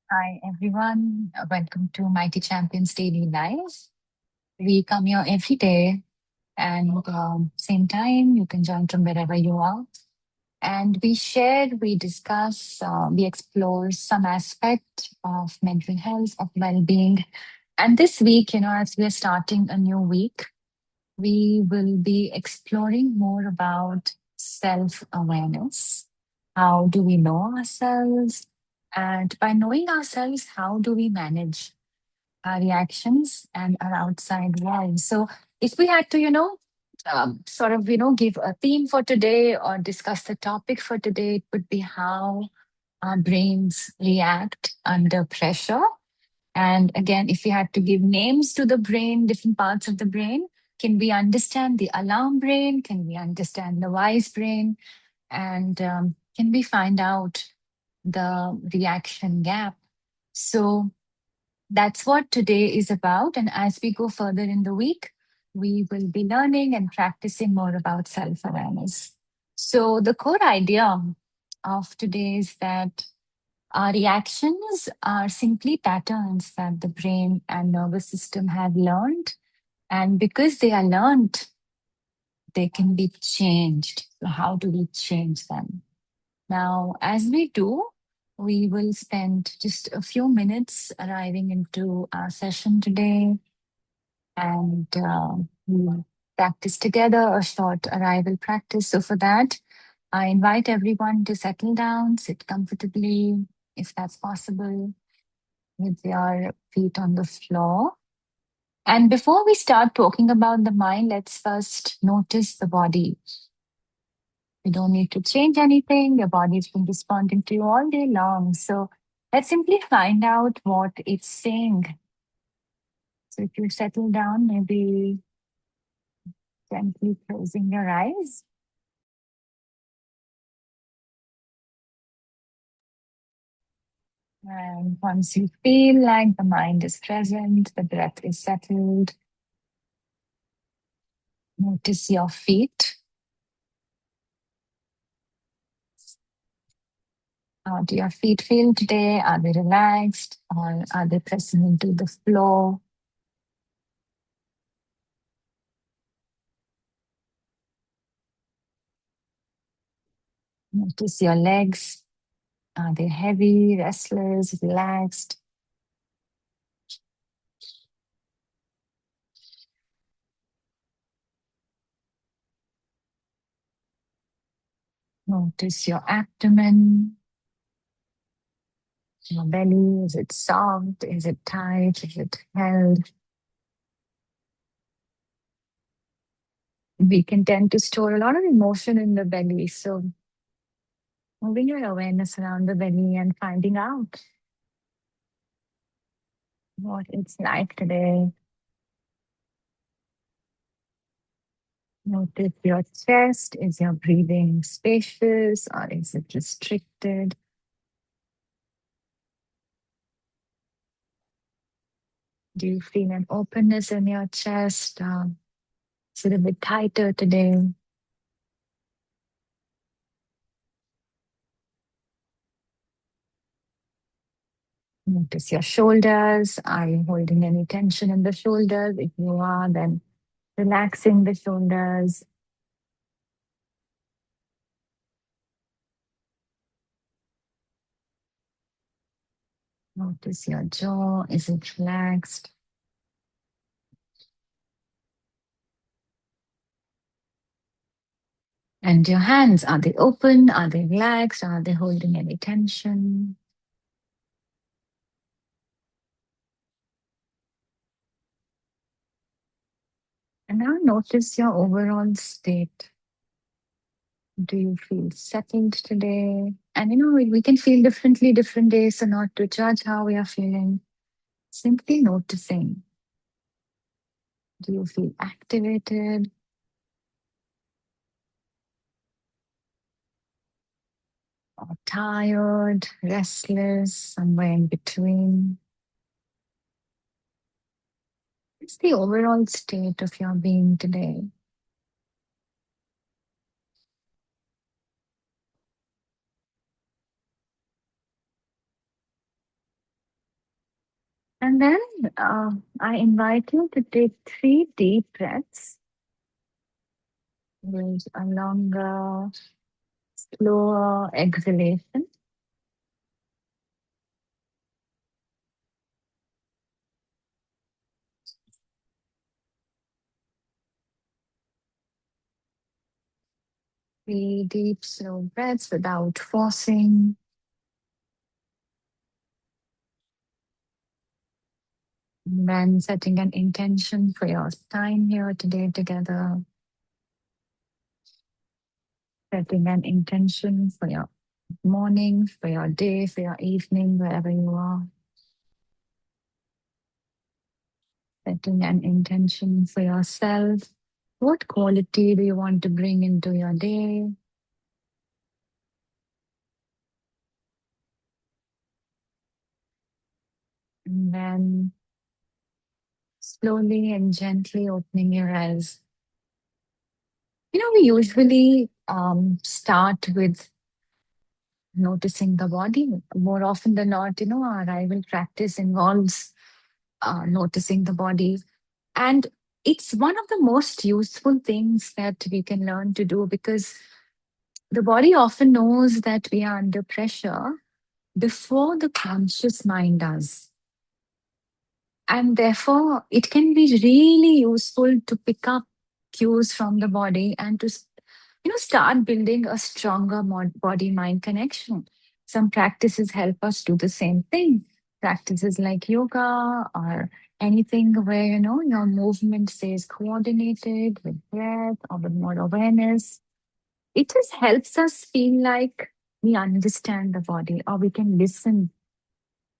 Hi, everyone. Welcome to Mighty Champions Daily Live. We come here every day, and same time, you can join from wherever you are. And we share, we discuss, we explore some aspect of mental health, of well being. And this week, as we are starting a new week, we will be exploring more about self awareness. How do we know ourselves? And by knowing ourselves, how do we manage our reactions and our outside world? So, if we had to, give a theme for today or discuss the topic for today, it would be how our brains react under pressure. And again, if we had to give names to the brain, different parts of the brain, can we understand the alarm brain? Can we understand the wise brain? And can we find out the reaction gap? So that's what today is about. And as we go further in the week, we will be learning and practicing more about self awareness. So, the core idea of today is that our reactions are simply patterns that the brain and nervous system have learned. And because they are learned, they can be changed. So, how do we change them? Now, as we do, we will spend just a few minutes arriving into our session today, and we'll practice together a short arrival practice. So, for that, I invite everyone to settle down, sit comfortably, if that's possible, with your feet on the floor. And before we start talking about the mind, let's first notice the body. You don't need to change anything. Your body's been responding to you all day long. So let's simply find out what it's saying. So if you settle down, maybe gently closing your eyes. And once you feel like the mind is present, the breath is settled, notice your feet. How do your feet feel today? Are they relaxed or are they pressing into the floor? Notice your legs. Are they heavy, restless, relaxed? Notice your abdomen, your belly. Is it soft? Is it tight? Is it held? We can tend to store a lot of emotion in the belly. So, moving your awareness around the belly and finding out what it's like today. Notice your chest. Is your breathing spacious or is it restricted? Do you feel an openness in your chest? Is it a bit tighter today? Notice your shoulders. Are you holding any tension in the shoulders? If you are, then relaxing the shoulders. Notice your jaw. Is it relaxed? And your hands, are they open? Are they relaxed? Are they holding any tension? And now notice your overall state. Do you feel settled today? And we can feel differently different days, so not to judge how we are feeling. Simply noticing. Do you feel activated or tired, restless, somewhere in between? It's the overall state of your being today. And then I invite you to take 3 deep breaths with a longer, slower exhalation. 3 deep, slow breaths without forcing. And then setting an intention for your time here today together. Setting an intention for your morning, for your day, for your evening, wherever you are. Setting an intention for yourself. What quality do you want to bring into your day? And then slowly and gently opening your eyes. We usually start with noticing the body. More often than not, our arrival practice involves noticing the body. And it's one of the most useful things that we can learn to do because the body often knows that we are under pressure before the conscious mind does. And therefore, it can be really useful to pick up cues from the body and to start building a stronger body mind connection. Some practices help us do the same thing. Practices like yoga or anything where your movement stays coordinated with breath or with more awareness. It just helps us feel like we understand the body, or we can listen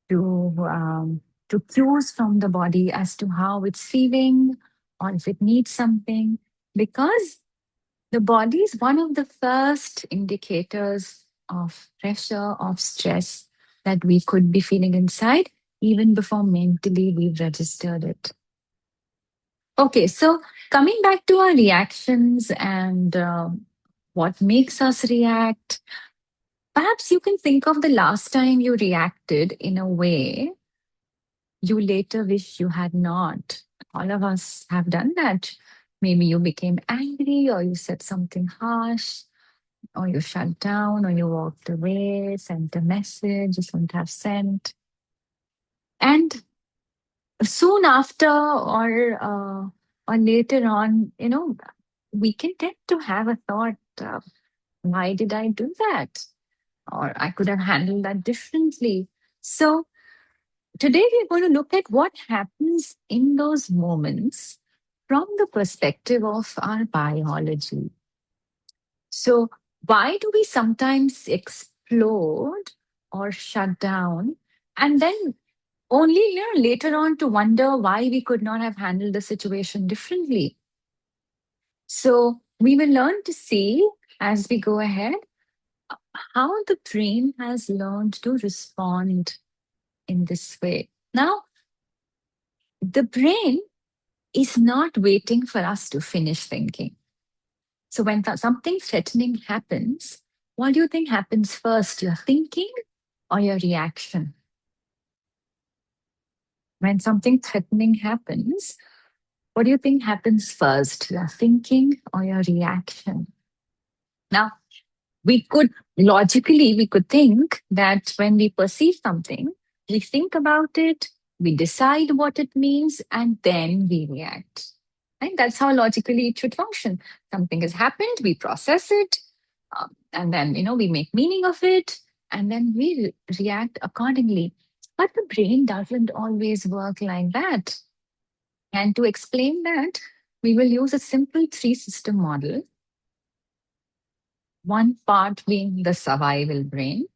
to cues from the body as to how it's feeling or if it needs something, because the body is one of the first indicators of pressure, of stress that we could be feeling inside, even before mentally we've registered it. Okay, so coming back to our reactions and what makes us react, perhaps you can think of the last time you reacted in a way you later wish you had not. All of us have done that. Maybe you became angry or you said something harsh or you shut down, or you walked away, sent a message you shouldn't have sent. And soon after, or later on, we can tend to have a thought, why did I do that? Or I could have handled that differently. So today we're going to look at what happens in those moments from the perspective of our biology. So, why do we sometimes explode or shut down and then only later on to wonder why we could not have handled the situation differently? So, we will learn to see as we go ahead how the brain has learned to respond in this way. Now, the brain is not waiting for us to finish thinking. So when something threatening happens, what do you think happens first, your thinking or your reaction? When something threatening happens, what do you think happens first, your thinking or your reaction? Now, we could think that when we perceive something, we think about it, we decide what it means, and then we react. Right? That's how logically it should function. Something has happened, we process it, and then we make meaning of it, and then we react accordingly. But the brain doesn't always work like that. And to explain that, we will use a simple 3 system model. One part being the survival brain,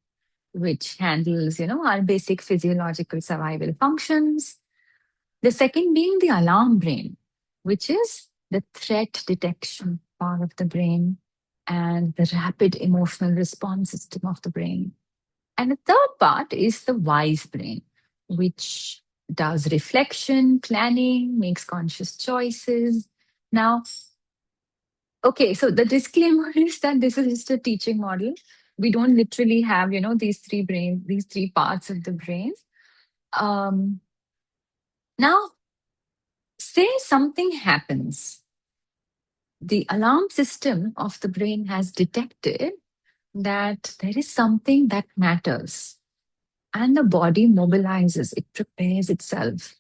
which handles, our basic physiological survival functions. The second being the alarm brain, which is the threat detection part of the brain and the rapid emotional response system of the brain. And the third part is the wise brain, which does reflection, planning, makes conscious choices. Now, okay, so the disclaimer is that this is just a teaching model. We don't literally have, these 3 parts of the brain. Um, Now, say something happens. The alarm system of the brain has detected that there is something that matters, and the body mobilizes, it prepares itself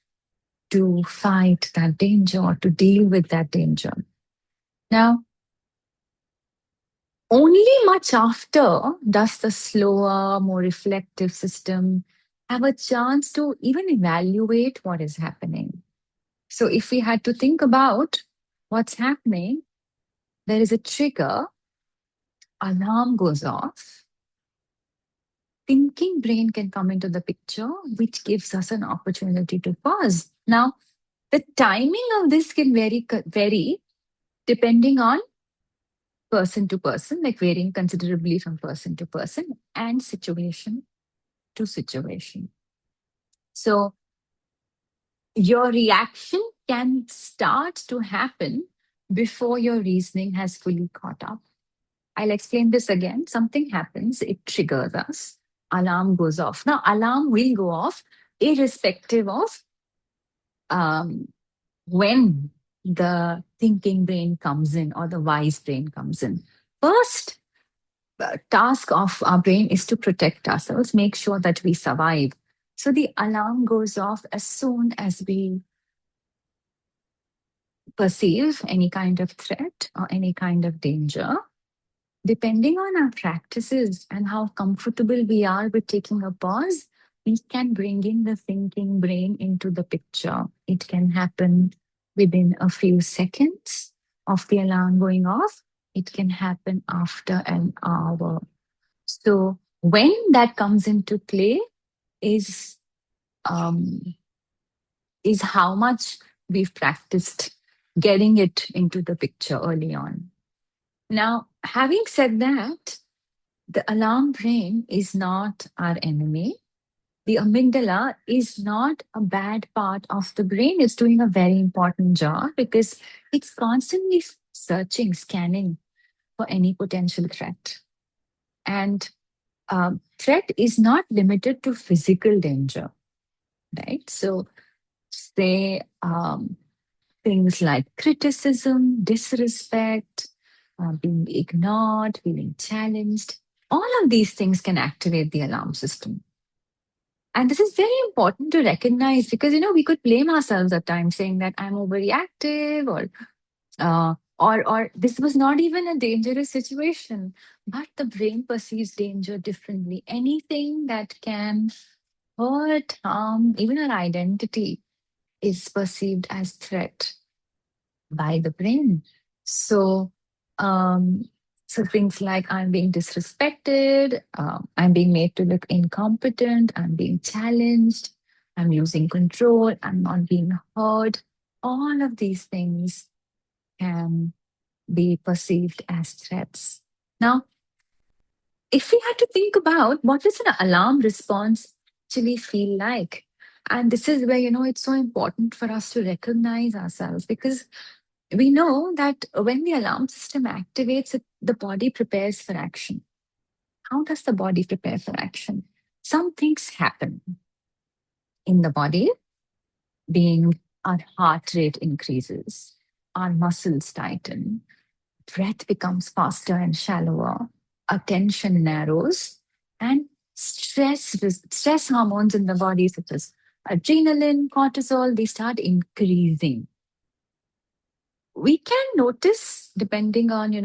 to fight that danger or to deal with that danger. Now, only much after does the slower, more reflective system have a chance to even evaluate what is happening. So, if we had to think about what's happening, there is a trigger, alarm goes off, thinking brain can come into the picture, which gives us an opportunity to pause. Now, the timing of this can vary depending on person to person, like varying considerably from person to person and situation to situation. So, your reaction can start to happen before your reasoning has fully caught up. I'll explain this again. Something happens, it triggers us, alarm goes off. Now, alarm will go off irrespective of um, when the thinking brain comes in or the wise brain comes in. First, the task of our brain is to protect ourselves, make sure that we survive. So the alarm goes off as soon as we perceive any kind of threat or any kind of danger. Depending on our practices and how comfortable we are with taking a pause, we can bring in the thinking brain into the picture. It can happen within a few seconds of the alarm going off. It can happen after an hour. So when that comes into play is um, is how much we've practiced getting it into the picture early on. Now, having said that, the alarm brain is not our enemy. The amygdala is not a bad part of the brain. It's doing a very important job because it's constantly searching, scanning for any potential threat. And threat is not limited to physical danger, right? So, say things like criticism, disrespect, being ignored, feeling challenged, all of these things can activate the alarm system. And this is very important to recognize because, we could blame ourselves at times saying that I'm overreactive or this was not even a dangerous situation. But the brain perceives danger differently. Anything that can hurt, harm, even our identity is perceived as threat by the brain. So, um, so things like I'm being disrespected, I'm being made to look incompetent, I'm being challenged, I'm losing control, I'm not being heard. All of these things can be perceived as threats. Now, if we had to think about what does an alarm response actually feel like, and this is where it's so important for us to recognize ourselves because we know that when the alarm system activates, the body prepares for action. How does the body prepare for action? Some things happen in the body, being our heart rate increases, our muscles tighten, breath becomes faster and shallower, attention narrows, and stress hormones in the body, such as adrenaline, cortisol, they start increasing. We can notice, depending on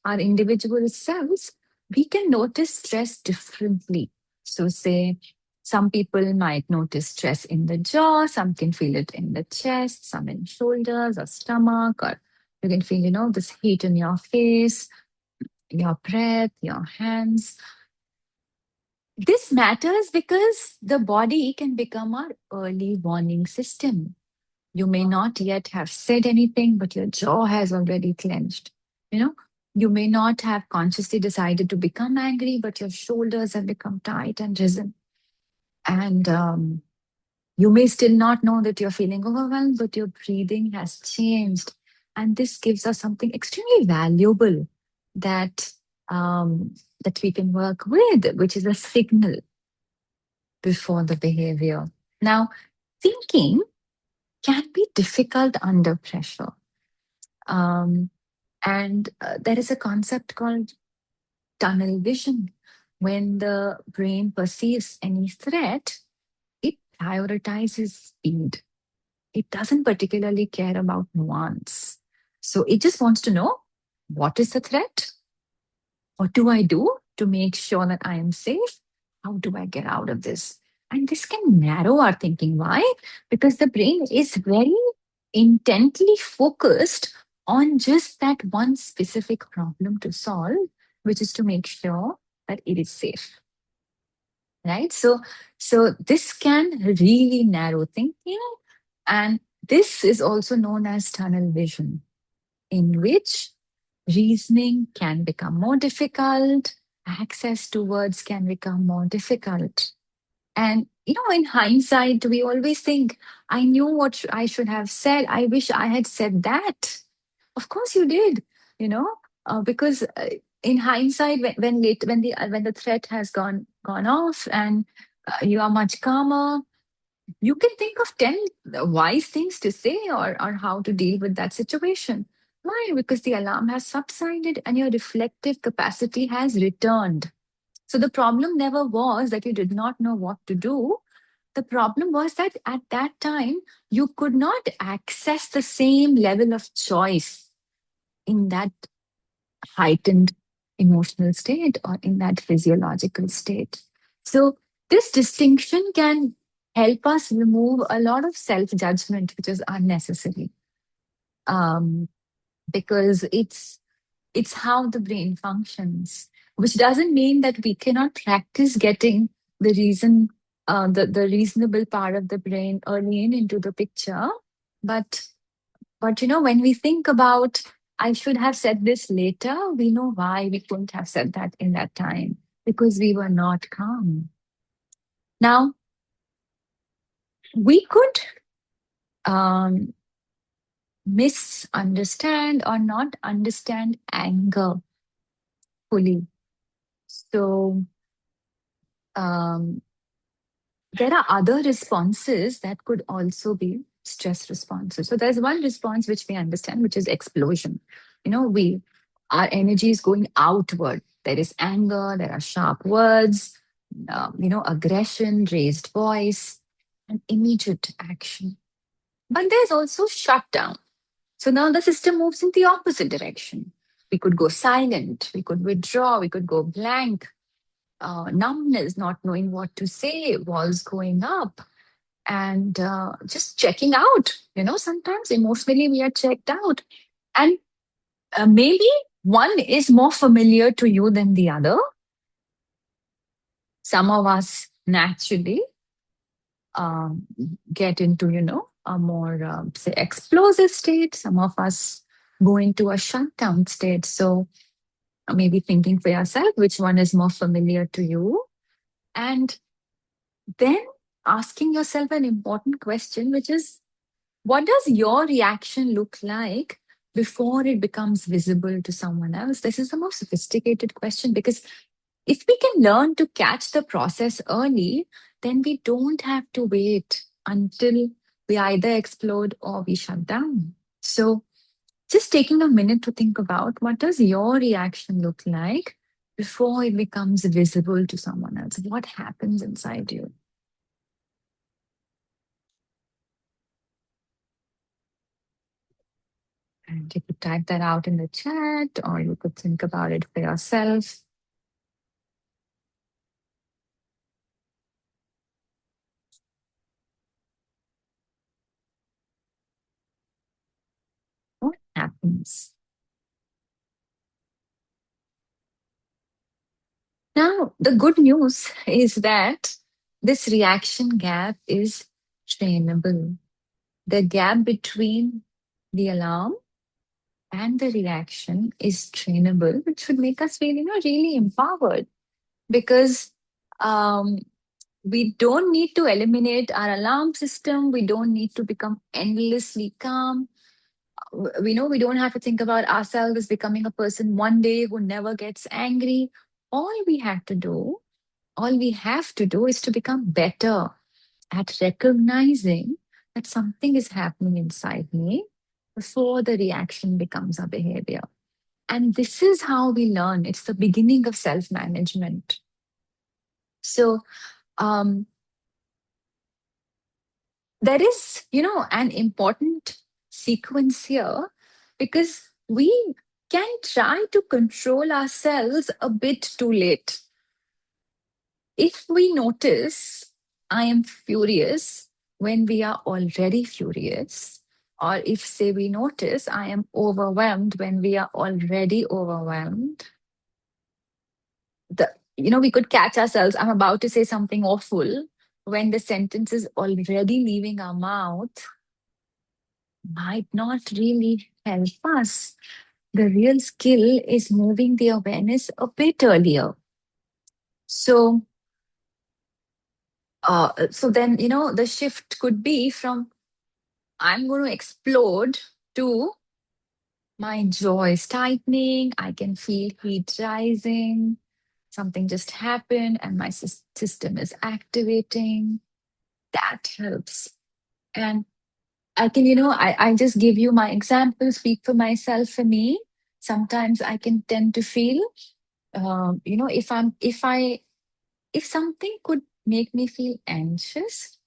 our individual selves, we can notice stress differently. So say some people might notice stress in the jaw, some can feel it in the chest, some in shoulders or stomach, or you can feel this heat in your face, your breath, your hands. This matters because the body can become our early warning system. You may not yet have said anything, but your jaw has already clenched. You know, you may not have consciously decided to become angry, but your shoulders have become tight and risen. And you may still not know that you're feeling overwhelmed, but your breathing has changed. And this gives us something extremely valuable that that we can work with, which is a signal before the behavior. Now, thinking can be difficult under pressure. Um, and there is a concept called tunnel vision. When the brain perceives any threat, it prioritizes speed. It doesn't particularly care about nuance. So it just wants to know, what is the threat? What do I do to make sure that I am safe? How do I get out of this? And this can narrow our thinking. Why? Because the brain is very intently focused on just that one specific problem to solve, which is to make sure that it is safe. Right? So this can really narrow thinking. And this is also known as tunnel vision, in which reasoning can become more difficult, access to words can become more difficult. And, in hindsight, we always think, I knew what I should have said. I wish I had said that. Of course you did, you know, because in hindsight, when the threat has gone off and you are much calmer, you can think of 10 wise things to say, or how to deal with that situation. Why? Because the alarm has subsided and your reflective capacity has returned. So the problem never was that you did not know what to do. The problem was that at that time, you could not access the same level of choice in that heightened emotional state or in that physiological state. So, this distinction can help us remove a lot of self judgment, which is unnecessary, um, because it's how the brain functions, which doesn't mean that we cannot practice getting the the reasonable part of the brain early into the picture. But when we think about, I should have said this later, we know why we couldn't have said that in that time, because we were not calm. Now, we could um, misunderstand or not understand anger fully. So, um, there are other responses that could also be stress responses. So there's one response which we understand, which is explosion. We our energy is going outward. There is anger, there are sharp words, aggression, raised voice, and immediate action. But there's also shutdown. So now the system moves in the opposite direction. We could go silent, we could withdraw, we could go blank, numbness, not knowing what to say, walls going up, and just checking out. Sometimes emotionally we are checked out. And maybe one is more familiar to you than the other. Some of us naturally um, get into, a more, say, explosive state. Some of us go into a shutdown state. So maybe thinking for yourself which one is more familiar to you. And then asking yourself an important question, which is, what does your reaction look like before it becomes visible to someone else? This is the most sophisticated question, because if we can learn to catch the process early, then we don't have to wait until we either explode or we shut down. So just taking a minute to think about, what does your reaction look like before it becomes visible to someone else? What happens inside you? And you could type that out in the chat, or you could think about it for yourself. What happens? Now, the good news is that this reaction gap is trainable. The gap between the alarm and the reaction is trainable, which would make us feel, really empowered, because um, we don't need to eliminate our alarm system. We don't need to become endlessly calm. We know we don't have to think about ourselves as becoming a person one day who never gets angry. All we have to do, all we have to do is to become better at recognizing that something is happening inside me before the reaction becomes a behavior. And this is how we learn. It's the beginning of self management. So, um, there is, an important sequence here because we can try to control ourselves a bit too late. If we notice, I am furious when we are already furious, or if, say, we notice, I am overwhelmed when we are already overwhelmed, we could catch ourselves. I'm about to say something awful when the sentence is already leaving our mouth, might not really help us. The real skill is moving the awareness a bit earlier. So, then, the shift could be from I'm going to explode to my jaw is tightening. I can feel heat rising. Something just happened and my system is activating. That helps. And I can, I just give you my example, speak for myself. For me, sometimes I can tend to feel, if something could make me feel anxious,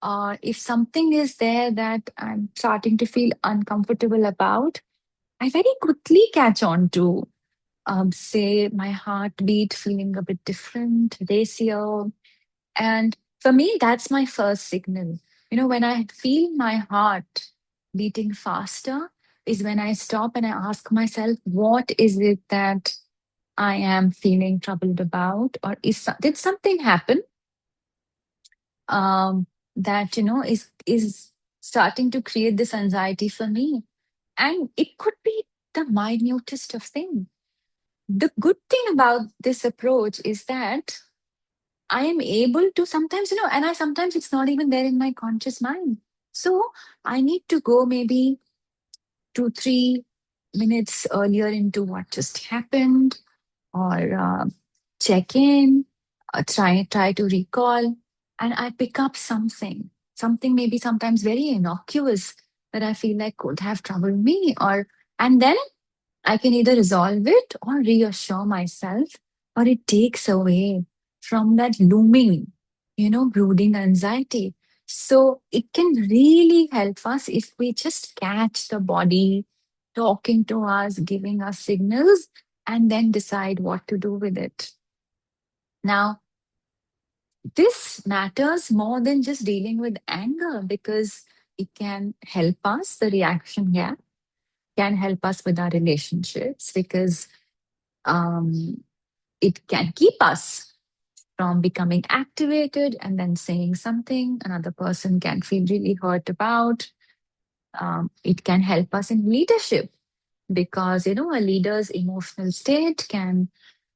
or if something is there that I'm starting to feel uncomfortable about, I very quickly catch on to, say, my heartbeat feeling a bit different, racier. And for me, that's my first signal. When I feel my heart beating faster, is when I stop and I ask myself, what is it that I am feeling troubled about? Or did something happen um, that, is starting to create this anxiety for me? And it could be the minutest of things. The good thing about this approach is that I am able to sometimes, and I sometimes it's not even there in my conscious mind. So I need to go maybe 2, 3 minutes earlier into what just happened, or check in, try to recall, and I pick up something maybe sometimes very innocuous that I feel like could have troubled me, and then I can either resolve it or reassure myself, or it takes away from that looming, brooding anxiety. So it can really help us if we just catch the body talking to us, giving us signals, and then decide what to do with it. Now, this matters more than just dealing with anger because it can help us, the reaction gap can help us with our relationships because um, it can keep us from becoming activated and then saying something another person can feel really hurt about. It can help us in leadership because, a leader's emotional state can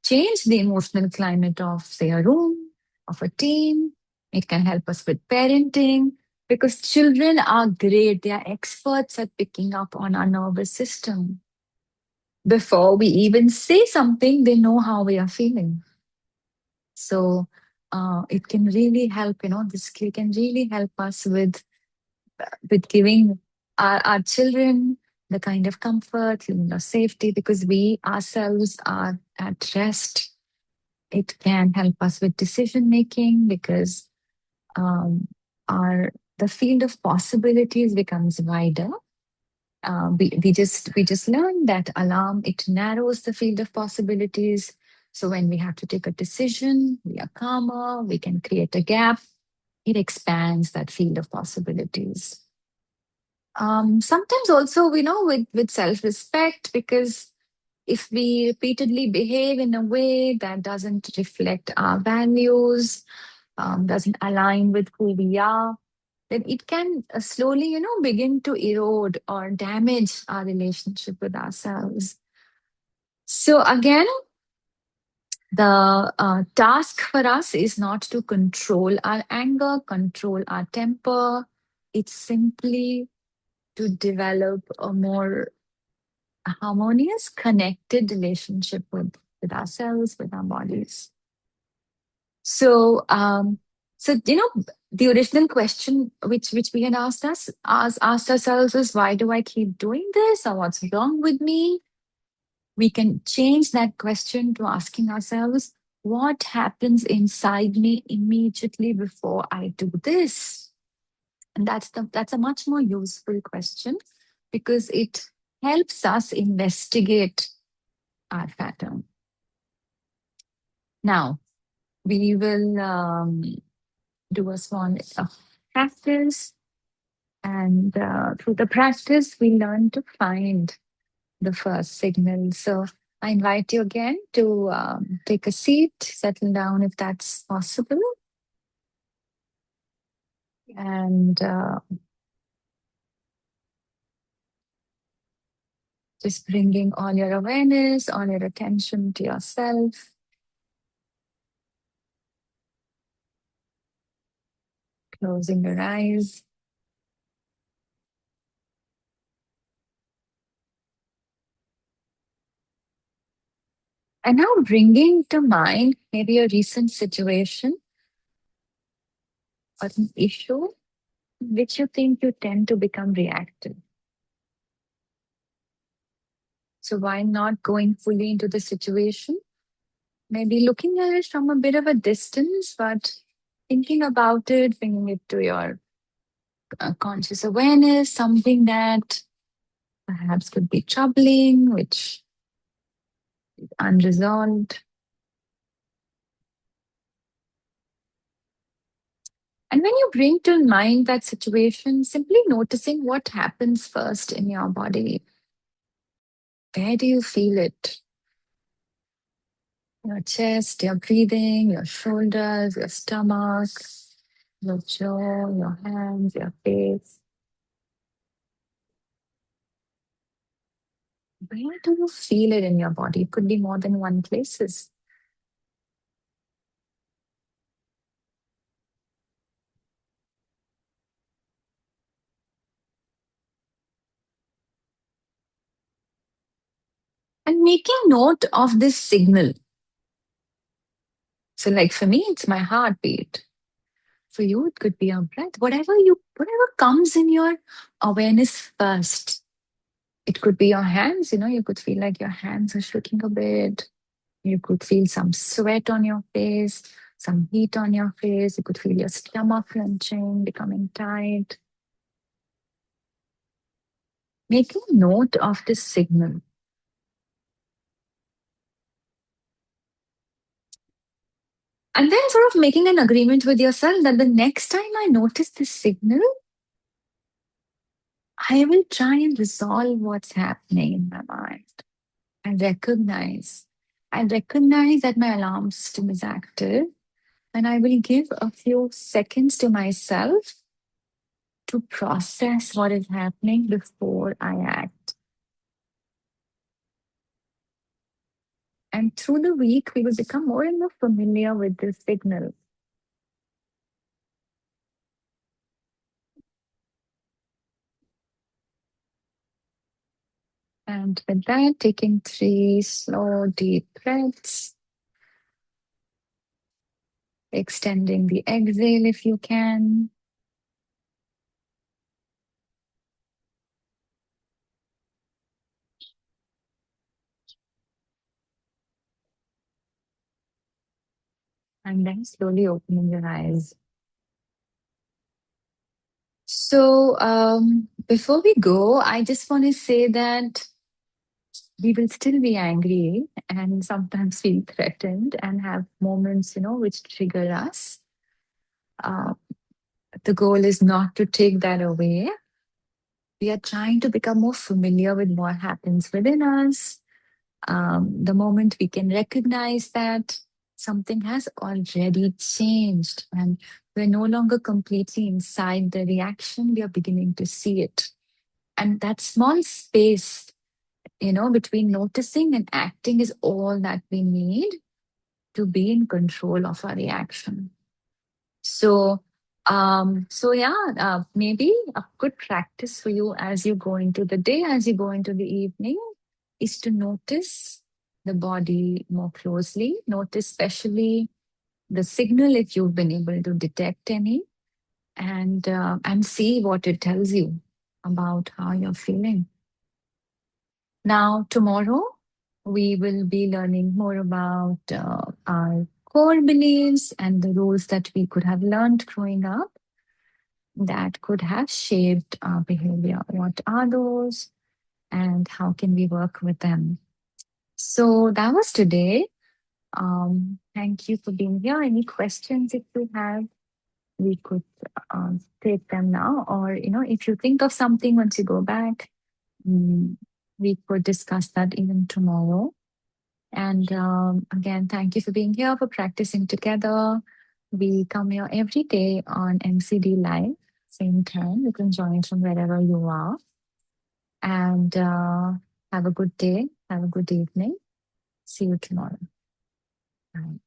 change the emotional climate of, say, a room, of a team. It can help us with parenting because children are great. They are experts at picking up on our nervous system. Before we even say something, they know how we are feeling. So it can really help, this skill can really help us with giving our children the kind of comfort, feeling of safety, because we ourselves are at rest. It can help us with decision making because um, our the field of possibilities becomes wider. We just learned that alarm, it narrows the field of possibilities. So when we have to take a decision, we are calmer, we can create a gap. It expands that field of possibilities. Sometimes also, with self-respect, because if we repeatedly behave in a way that doesn't reflect our values, doesn't align with who we are, then it can slowly, begin to erode or damage our relationship with ourselves. So again, the task for us is not to control our anger, control our temper. It's simply to develop a more harmonious, connected relationship with ourselves, with our bodies. So, So, the original question which we had asked ourselves is, why do I keep doing this, or what's wrong with me? We can change that question to asking ourselves, what happens inside me immediately before I do this? And that's a much more useful question, because it helps us investigate our pattern. Now, we will do a small practice, and through the practice, we learn to find the first signal. So I invite you again to take a seat, settle down if that's possible, and just bringing all your awareness, all your attention to yourself. Closing your eyes. And now bringing to mind maybe a recent situation or an issue which you think you tend to become reactive. So why not going fully into the situation? Maybe looking at it from a bit of a distance, but thinking about it, bringing it to your conscious awareness, something that perhaps could be troubling, which is unresolved. And when you bring to mind that situation, simply noticing what happens first in your body. Where do you feel it? Your chest, your breathing, your shoulders, your stomach, your jaw, your hands, your face. Where do you feel it in your body? It could be more than one places. And making note of this signal. So like for me, it's my heartbeat. For you, it could be your breath. Whatever comes in your awareness first. It could be your hands, you could feel like your hands are shaking a bit. You could feel some sweat on your face, some heat on your face. You could feel your stomach clenching, becoming tight. Making note of this signal. And then sort of making an agreement with yourself that the next time I notice this signal, I will try and resolve what's happening in my mind and recognize. I recognize that my alarm system is active, and I will give a few seconds to myself to process what is happening before I act. And through the week, we will become more and more familiar with this signal. And with that, taking 3 slow, deep breaths, extending the exhale if you can. And then slowly opening your eyes. So, before we go, I just want to say that we will still be angry and sometimes feel threatened and have moments, which trigger us. Uh, the goal is not to take that away. We are trying to become more familiar with what happens within us. The moment we can recognize that something has already changed and we're no longer completely inside the reaction, we are beginning to see it. And that small space, between noticing and acting is all that we need to be in control of our reaction. So yeah, maybe a good practice for you as you go into the day, as you go into the evening, is to notice the body more closely. Notice especially the signal if you've been able to detect any, and see what it tells you about how you're feeling. Now, tomorrow, we will be learning more about our core beliefs and the rules that we could have learned growing up that could have shaped our behavior. What are those, and how can we work with them? So that was today. Thank you for being here. Any questions if you have, we could take them now. Or, if you think of something once you go back, mm, we could discuss that even tomorrow. And again, thank you for being here, for practicing together. We come here every day on MCD Live, same time. You can join from wherever you are. And have a good day. Have a good evening. See you tomorrow. Bye.